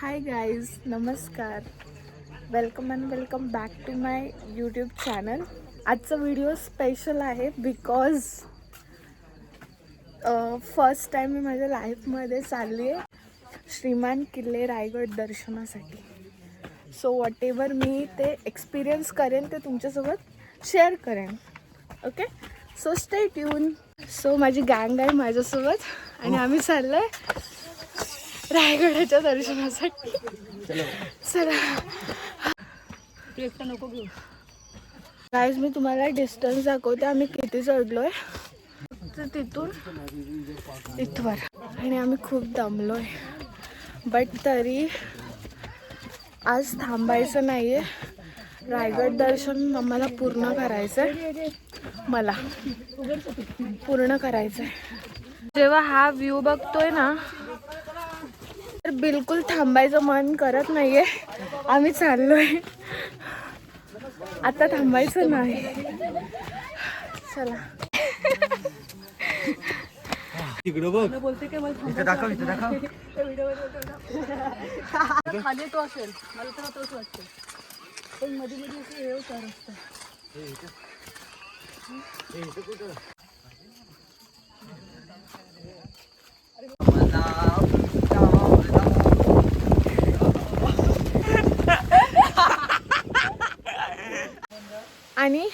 हाय guys, नमस्कार. Welcome and welcome back to my YouTube channel. आजचा video special आहे because first time मी माझ्या लाईफमध्ये चालली आहे श्रीमान किल्ले रायगड दर्शनासाठी. सो वॉट एव्हर मी ते एक्सपिरियन्स करेन ते तुमच्यासोबत शेअर करेन. Okay, so stay tune. So माझी गँग आहे माझ्यासोबत आणि आम्ही चाललो आहे रायगडाच्या दर्शनासाठी. चला नको घेऊ. गाईज, मी तुम्हाला डिस्टन्स दाखवते आम्ही किती चढलोय. तर तिथून इथवर आणि आम्ही खूप दमलोय, बट तरी आज थांबायचं नाहीये. रायगड दर्शन आम्हाला पूर्ण करायचंय. मला पूर्ण करायचंय. जेव्हा हा व्ह्यू बघतोय ना तर बिलकुल थांबायचं मन करत नाहीये. आम्ही चाललोय आता, थांबायचं नाही. चला. तिकडे बघ. बोलते काय मला इथे दाखव, इथे दाखव. खाली तो असेल, मला तर तोच वाटतं. पण मध्ये मध्ये असं हे होतं रस्ता. आणि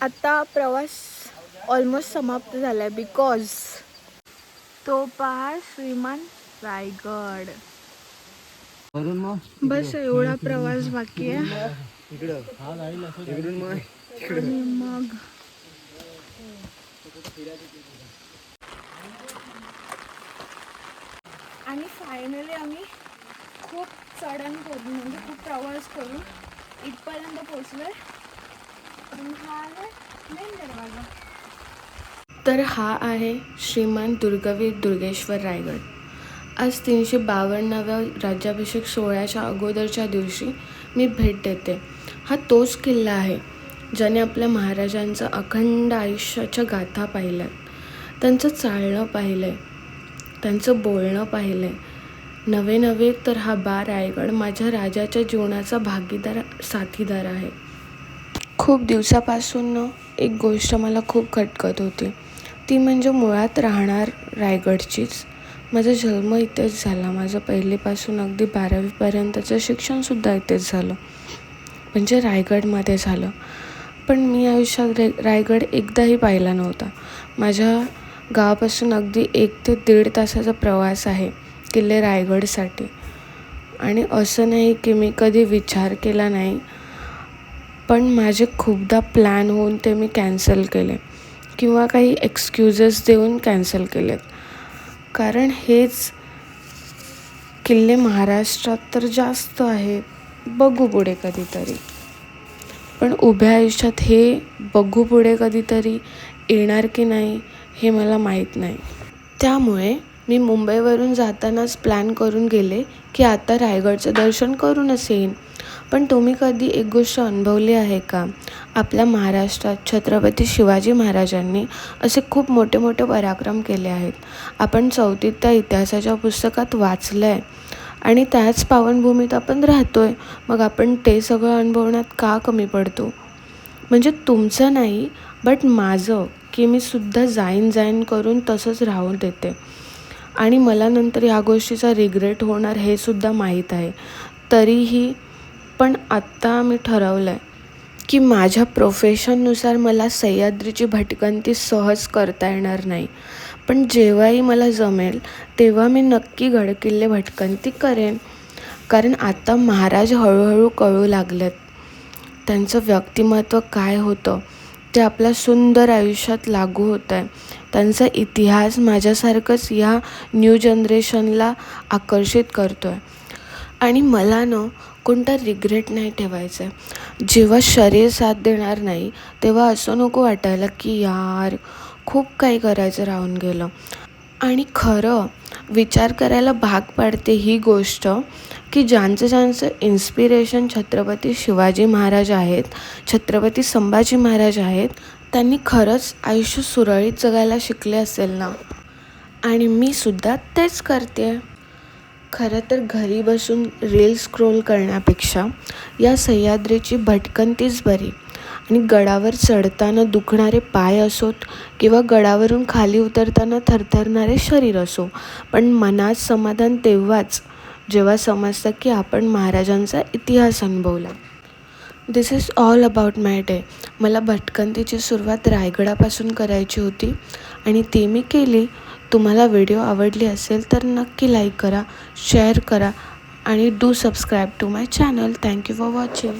आता प्रवास ऑलमोस्ट समाप्त झाला आहे बिकॉज तो पहा श्रीमान रायगड. वरून मग बस एवढा प्रवास बाकी आहे. इकडं इकडून मग आणि मग आणि फायनली आम्ही खूप चढण करून म्हणजे खूप प्रवास करून इथपर्यंत पोचलोय. हा आहे मेन दरवाजा. तर हा आहे श्रीमान दुर्गवीर दुर्गेश्वर रायगड. आज 352व्या राज्याभिषेक सोहळ्याच्या अगोदरच्या दिवशी मी भेट देते. हा तोच किल्ला आहे ज्याने आपल्या महाराजांचं अखंड आयुष्याच्या गाथा पाहिल्यात. त्यांचं चालणं पाहिलं आहे, त्यांचं बोलणं पाहिलं आहे. नवे नवे तर हा रायगड माझ्या राजाच्या जीवनाचा साथीदार आहे. खूप दिवसापासून एक गोष्ट मला खूप खटकत होती. ती म्हणजे मुळात राहणार रायगडचीच. माझा जन्म इथेच झाला. माझं पहिलीपासून अगदी 12वीपर्यंतचं शिक्षणसुद्धा इथेच झालं, म्हणजे रायगडमध्ये झालं. पण मी आयुष्यात रायगड एकदाही पाहिला नव्हता. माझ्या गावापासून अगदी 1 ते 1.5 तासाचा प्रवास आहे किल्ले रायगडसाठी. आणि असं नाही की मी कधी विचार केला नाही, पण माझे खूपदा प्लॅन होऊन ते मी कॅन्सल केले किंवा काही एक्सक्युजेस देऊन कॅन्सल केलेत. कारण हेच किल्ले महाराष्ट्रात तर जास्त आहेत. बघू पुढे कधीतरी, पण उभ्या आयुष्यात हे बघू पुढे कधीतरी येणार की नाही हे मला माहीत नाही. त्यामुळे मी मुंबईवरून जातानाच प्लॅन करून गेले की आता रायगडचं दर्शन करूनच येईन. पण तुम्ही कधी एक गोष्ट अनुभवली आहे का? आपल्या महाराष्ट्रात छत्रपती शिवाजी महाराजांनी असे खूप मोठे मोठे पराक्रम केले आहेत. आपण 4थीत त्या इतिहासाच्या पुस्तकात वाचलं आहे आणि त्याच पावनभूमीत आपण राहतो आहे. मग आपण ते सगळं अनुभवण्यात का कमी पडतो? म्हणजे तुमचं नाही, बट माझं, की मी सुद्धा जाईन करून तसंच राहू देते. आणि मला नंतर ह्या गोष्टीचा रिग्रेट होणार हे सुद्धा माहीत आहे. तरीही पण आत्ता मी ठरवलं आहे की माझ्या प्रोफेशननुसार मला सह्याद्रीची भटकंती सहज करता येणार नाही. पण जेव्हाही मला जमेल तेव्हा मी नक्की गडकिल्ले भटकंती करेन. कारण आता महाराज हळूहळू कळू लागलेत. त्यांचं व्यक्तिमत्व काय होतं ते आपल्या सुंदर आयुष्यात लागू होत आहे. त्यांचा इतिहास माझ्यासारखंच या न्यू जनरेशनला आकर्षित करतो आहे. आणि मला कोणता रिग्रेट नाही ठेवायचा आहे. जेव्हा शरीर साथ देणार नाही तेव्हा असं नको वाटायला की यार खूप काही करायचं राहून गेलं. आणि खरं विचार करायला भाग पाडते ही गोष्ट की ज्यांचं इन्स्पिरेशन छत्रपती शिवाजी महाराज आहेत, छत्रपती संभाजी महाराज आहेत, त्यांनी खरंच आयुष्य सुरळीत जगायला शिकले असेल ना. आणि मी सुद्धा तेच करते. खरं तर घरी बसून रील स्क्रोल करण्यापेक्षा या सह्याद्रीची भटकंतीच बरी. आणि गडावर चढताना दुखणारे पाय असोत किंवा गडावरून खाली उतरताना थरथरणारे शरीर असो, पण मनात समाधान तेव्हाच जेव्हा समजतं की आपण महाराजांचा इतिहास अनुभवला. This is all about my day. मला भटकंतीची सुरुवात रायगडापासून करायची होती आणि ती मी केली. तुम्हाला व्हिडिओ आवडली असेल तर नक्की लाईक करा, शेअर करा आणि do subscribe to my channel. Thank you for watching.